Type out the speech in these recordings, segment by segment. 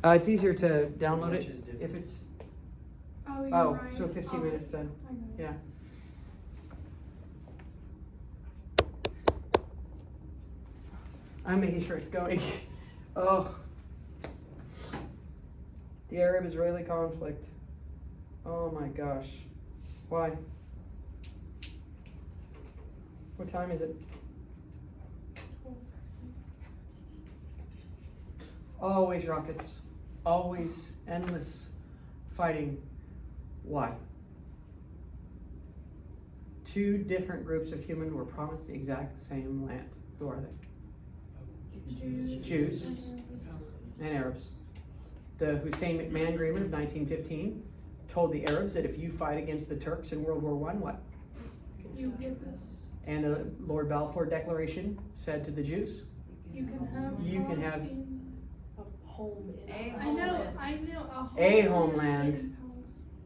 It's easier to download Which it is different. if it's. Oh, you're Oh, right. so 15 Oh, minutes then. I know. Yeah. I'm making sure it's going. Oh. The Arab-Israeli conflict. Oh my gosh. Why? What time is it? Always rockets. Always endless fighting. Why? Two different groups of human were promised the exact same land. Who are they? Jews and Arabs. The Hussein McMahon Agreement of 1915 told the Arabs that if you fight against the Turks in World War I, what? You get this. And the Lord Balfour Declaration said to the Jews, You can have. Palestine. Home in I know. A homeland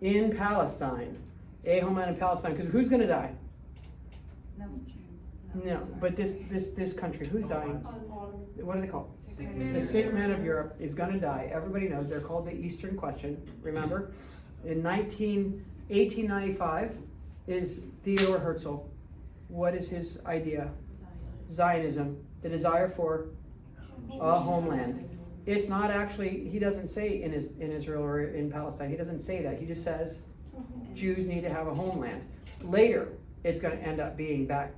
in Palestine. A homeland in Palestine. Because who's going to die? No, but this country, who's dying? What are they called? The sick man of Europe is going to die. Everybody knows they're called the Eastern Question. Remember, in 1895 is Theodor Herzl. What is his idea? Zionism, the desire for a homeland. It's not actually. He doesn't say in Israel or in Palestine. He doesn't say that. He just says Jews need to have a homeland. Later, it's going to end up being back,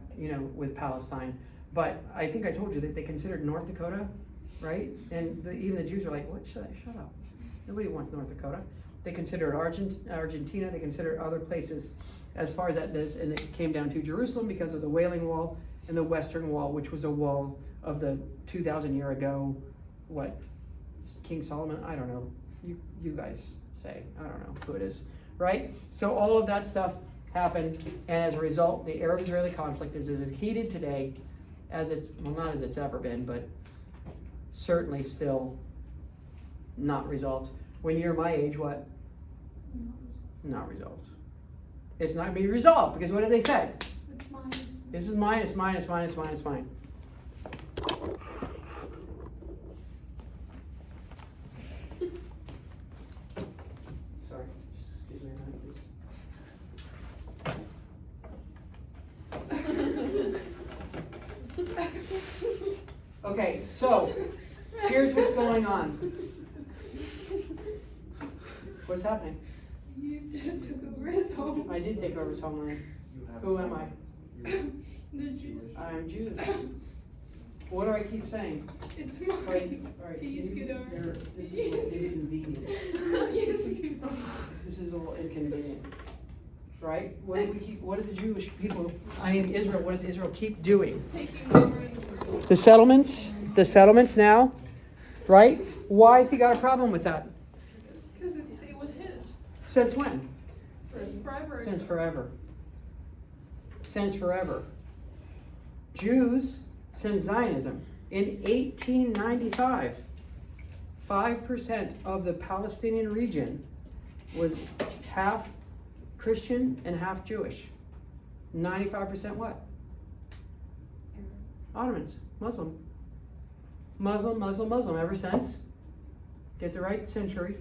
with Palestine. But I think I told you that they considered North Dakota, right? And even the Jews are like, "What? Shut up! Nobody wants North Dakota." They considered Argentina. They considered other places as far as that is, and it came down to Jerusalem because of the Wailing Wall and the Western Wall, which was a wall of the 2,000 year ago. What? King Solomon? I don't know. You guys say. I don't know who it is, right? So all of that stuff happened, and as a result, the Arab-Israeli conflict is as heated today as not as it's ever been, but certainly still not resolved. When you're my age, what? Not resolved. It's not going to be resolved because what did they say? It's mine. This is mine. It's mine. It's mine. It's mine. It's mine. Sorry, just excuse me a minute, please. Okay, so here's what's going on. What's happening? You just took over his home. I did take over his homeland. You have Who am I? The Jews. I'm Jewish. What do I keep saying? It's Wait, mine. all right, Please get over. This is inconvenient. Yes, you know. This is a little inconvenient, right? What did the Jewish people? Israel. What does Israel keep doing? Taking over and over. The settlements now, right? Why has he got a problem with that? Because it was his. Since when? Since forever. Since forever. Since forever. Jews, since Zionism, in 1895, 5% of the Palestinian region was half Christian and half Jewish. 95% what? Ottomans, Muslim. Muslim, ever since, get the right century,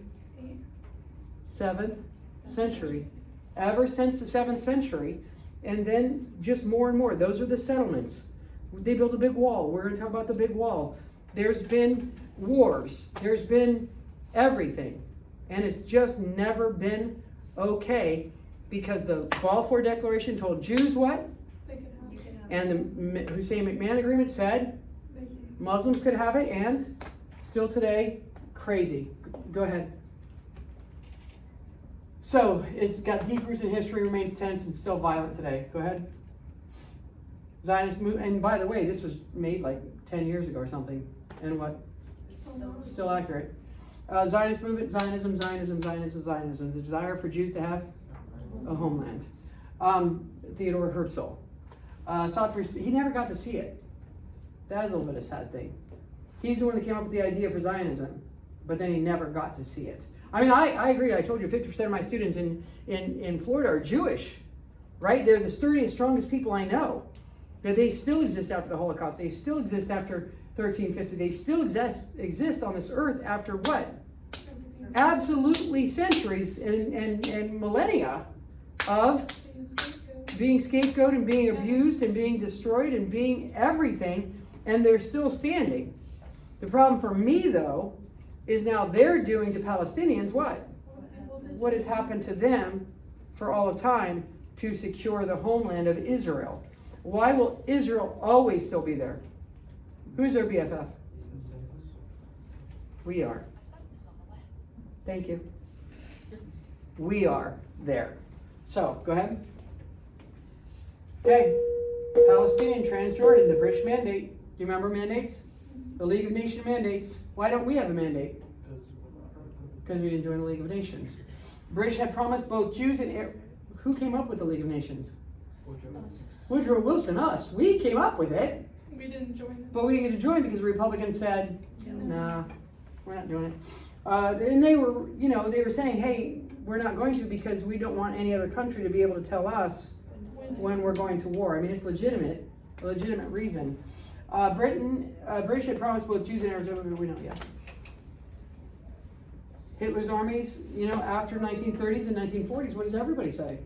7th century. Ever since the 7th century, and then just more and more. Those are the settlements. They built a big wall. We're going to talk about the big wall. There's been wars. There's been everything. And it's just never been okay because the Balfour Declaration told Jews what? They could have it. And the Hussein McMahon Agreement said Muslims could have it, and still today, crazy. Go ahead. So, it's got deep roots in history, remains tense, and still violent today. Go ahead. Zionist movement, and by the way, this was made like 10 years ago or something. And what? Still accurate. Zionist movement, Zionism. The desire for Jews to have a homeland. Theodor Herzl. He never got to see it. That is a little bit of a sad thing. He's the one that came up with the idea for Zionism, but then he never got to see it. I agree. I told you 50% of my students in Florida are Jewish, right? They're the sturdiest, strongest people I know. That they still exist after the Holocaust. They still exist after 1350. They still exist on this earth after what? absolutely centuries and millennia of being scapegoat and being abused and being destroyed and being everything, and they're still standing. The problem for me, though, is now they're doing to Palestinians what? What has happened to them for all of time to secure the homeland of Israel. Why will Israel always still be there? Who's their BFF? We are. Thank you. We are there. So, go ahead. Okay. Palestinian, Transjordan, the British mandate. Do you remember mandates? The League of Nations mandates. Why don't we have a mandate? Because we didn't join the League of Nations. British had promised both Jews and who came up with the League of Nations? Woodrow Wilson, us. We came up with it. We didn't join it. But we didn't get to join because the Republicans said, nah, we're not doing it. And they were, they were saying, hey, we're not going to because we don't want any other country to be able to tell us when we're going to war. I mean, it's a legitimate reason. British had promised both Jews and Arabs, we know, yeah. Hitler's armies, after 1930s and 1940s, what does everybody say?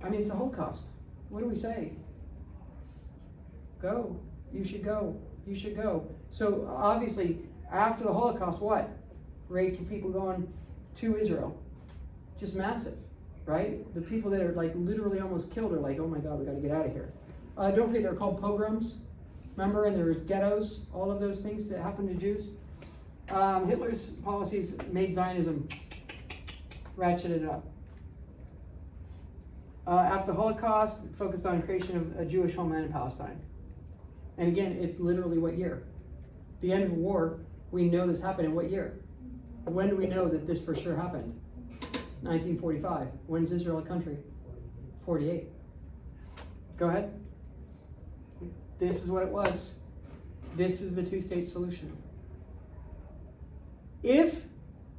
I mean, it's the Holocaust. What do we say? Go. You should go. You should go. So obviously, after the Holocaust, what? Rates of people going to Israel. Just massive, right? The people that are like literally almost killed are like, oh my God, we got to get out of here. Don't forget, they're called pogroms. Remember, and there was ghettos, all of those things that happened to Jews. Hitler's policies made Zionism ratcheted up. After the Holocaust, it focused on creation of a Jewish homeland in Palestine. And again, it's literally what year? The end of the war, we know this happened in what year? When do we know that this for sure happened? 1945. When's Israel a country? 48. Go ahead. This is what it was. This is the two-state solution. If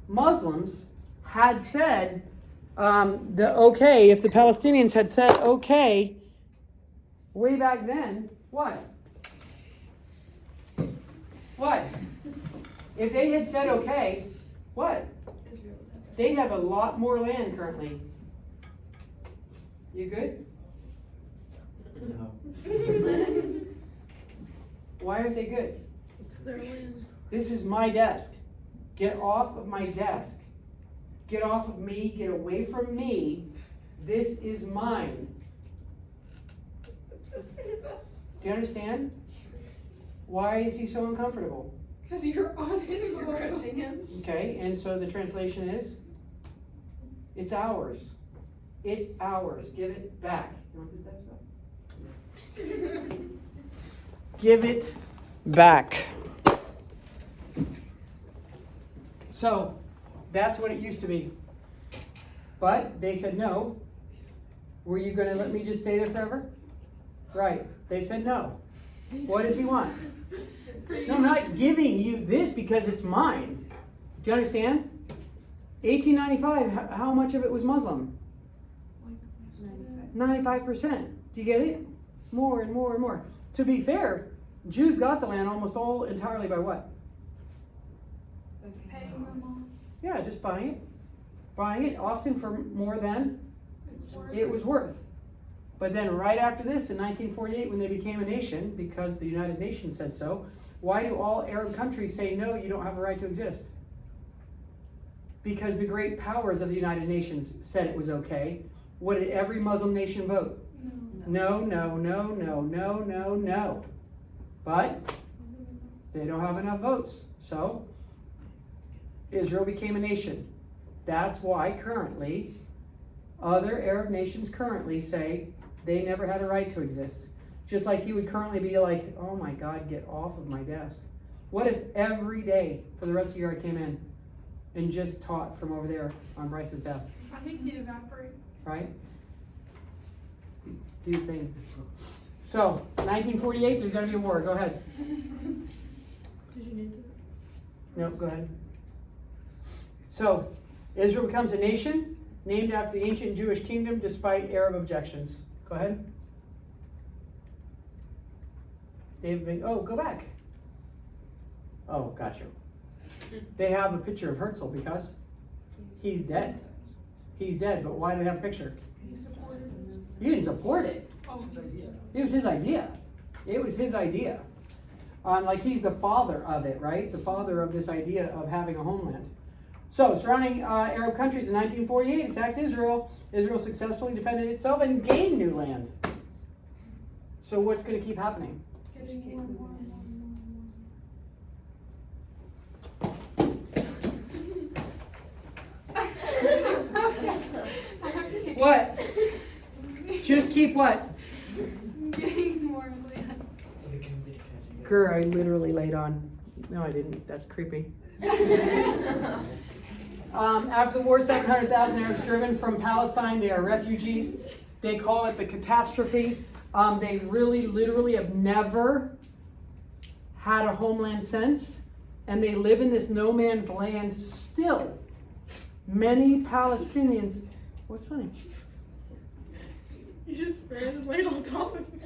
Muslims had said if the Palestinians had said okay, way back then, what? What? If they had said okay, what? They'd have a lot more land currently. You good? No. Why aren't they good? It's their land. This is my desk. Get off of my desk. Get off of me. Get away from me. This is mine. Do you understand? Why is he so uncomfortable? Because you're on his You're world. crushing him. Okay, and so the translation is, it's ours. It's ours. Give it back. You want this desk back? Give it back. So, that's what it used to be. But they said no. Were you going to let me just stay there forever? Right. They said no. What does he want? No, I'm not giving you this because it's mine. Do you understand? 1895, how much of it was Muslim? 95%. Do you get it? More and more and more. To be fair, Jews got the land almost all entirely by what? Paying them off. Yeah, just buying it. Buying it, often for more than it was worth. But then right after this, in 1948, when they became a nation, because the United Nations said so, why do all Arab countries say, no, you don't have a right to exist? Because the great powers of the United Nations said it was okay. What did every Muslim nation vote? No, no, no, no, no, no, no. But they don't have enough votes. So Israel became a nation. That's why currently other Arab nations currently say they never had a right to exist. Just like he would currently be like, oh my God, get off of my desk. What if every day for the rest of the year I came in and just taught from over there on Bryce's desk, I think he'd evaporate. right? Do things. So, 1948, there's going to be a war. Go ahead. Did you need to? No, go ahead. So, Israel becomes a nation named after the ancient Jewish kingdom despite Arab objections. Go ahead. David, go back. Oh, got you. They have a picture of Herzl because he's dead. He's dead, but why do we have a picture? He supported it. He didn't support it. Oh, It was his idea. It was his idea. Like he's the father of it, right? The father of this idea of having a homeland. So, surrounding Arab countries in 1948 attacked Israel. Israel successfully defended itself and gained new land. So, what's going to keep happening? getting more and more and more and more. What? Just keep what? Getting more land. Kerr, I literally laid on. No, I didn't. That's creepy. After the war, 700,000 Arabs driven from Palestine. They are refugees. They call it the catastrophe. They really, literally have never had a homeland since. And they live in this no man's land still. Many Palestinians. What's funny? You just ran and laid on top of me.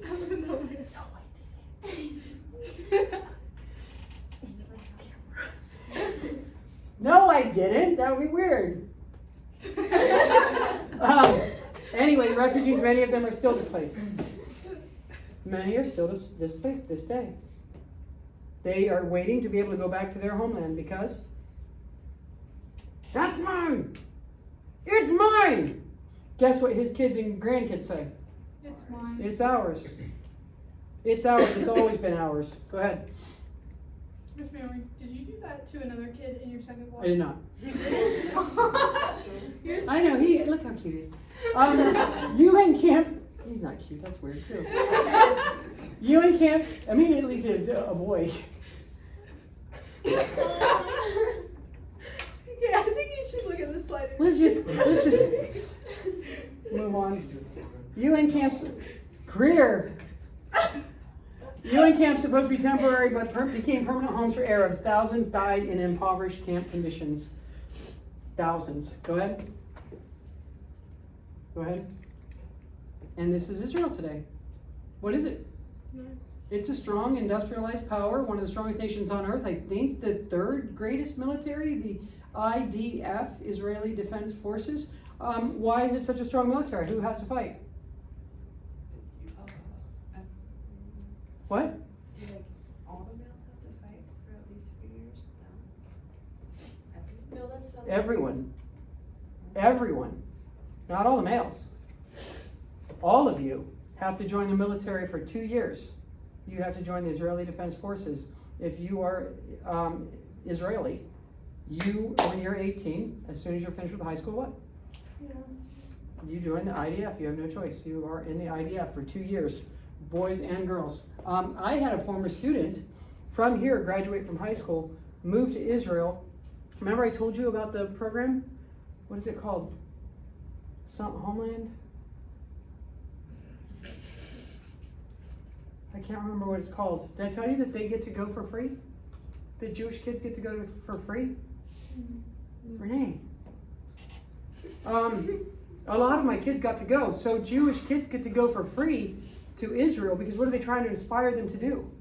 Out of nowhere. No, I didn't. That would be weird. Anyway, refugees, many of them are still displaced. Many are still displaced this day. They are waiting to be able to go back to their homeland because that's mine. It's mine. Guess what his kids and grandkids say? It's mine. It's ours. It's ours. It's always been ours. Go ahead. Miss Mary, did you do that to another kid in your second block? I did not. You're I know, look how cute he is. UN Camp, he's not cute, that's weird too. UN Camp, immediately says a boy. Yeah, I think you should look at the slide. Let's just move on. UN camps, Greer. UN camps supposed to be temporary, but became permanent homes for Arabs. Thousands died in impoverished camp conditions. Thousands. Go ahead. Go ahead. And this is Israel today. What is it? Nice. It's a strong industrialized power, one of the strongest nations on earth. I think the third greatest military, the IDF, Israeli Defense Forces. Why is it such a strong military? Who has to fight? What? Do all the males have to fight for at least 3 years? No. No, that's Everyone. Everyone. Not all the males. All of you have to join the military for 2 years. You have to join the Israeli Defense Forces. If you are Israeli, when you're 18, as soon as you're finished with high school, what? Yeah. You join the IDF. You have no choice. You are in the IDF for 2 years, boys and girls. I had a former student from here, graduate from high school, moved to Israel. Remember I told you about the program? What is it called? Homeland? I can't remember what it's called. Did I tell you that they get to go for free? The Jewish kids get to go for free? Renee. A lot of my kids got to go. So Jewish kids get to go for free to Israel because what are they trying to inspire them to do?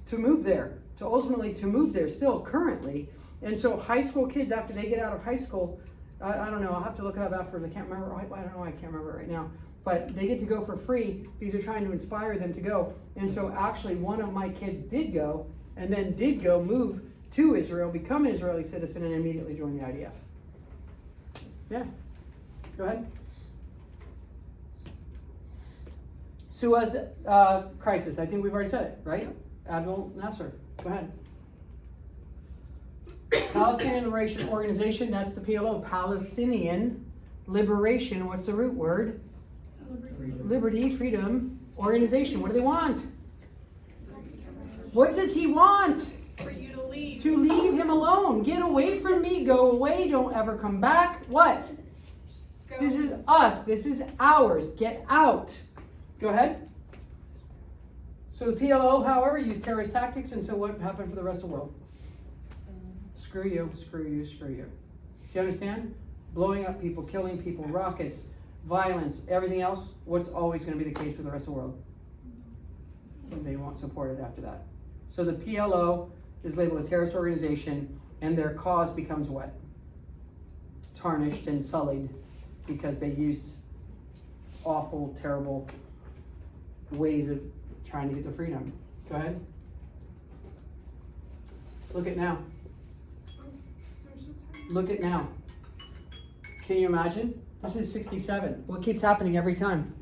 To move there. To ultimately to move there still currently. And so high school kids, after they get out of high school, I don't know, I'll have to look it up afterwards. I can't remember. I don't know, I can't remember it right now. But they get to go for free because they're trying to inspire them to go. And so actually one of my kids did go and then did go move to Israel, become an Israeli citizen, and immediately join the IDF. Yeah. Go ahead. Suez crisis. I think we've already said it, right? Abdul Nasser. Go ahead. Palestinian Liberation Organization, that's the PLO. Palestinian Liberation, what's the root word? Liberty, freedom, organization. What do they want? What does he want? For you to leave. To leave him alone. Get away from me. Go away. Don't ever come back. What? Go. This is us. This is ours. Get out. Go ahead. So the PLO, however, used terrorist tactics, and so what happened for the rest of the world? Screw you, screw you, screw you. Do you understand? Blowing up people, killing people, rockets, violence, everything else. What's always going to be the case with the rest of the world? They won't support it after that. So the PLO is labeled a terrorist organization, and their cause becomes what? Tarnished and sullied because they used awful, terrible ways of trying to get to freedom. Go ahead. Look at now. I'm so tired. Look at now. Can you imagine? This is 67. What keeps happening every time?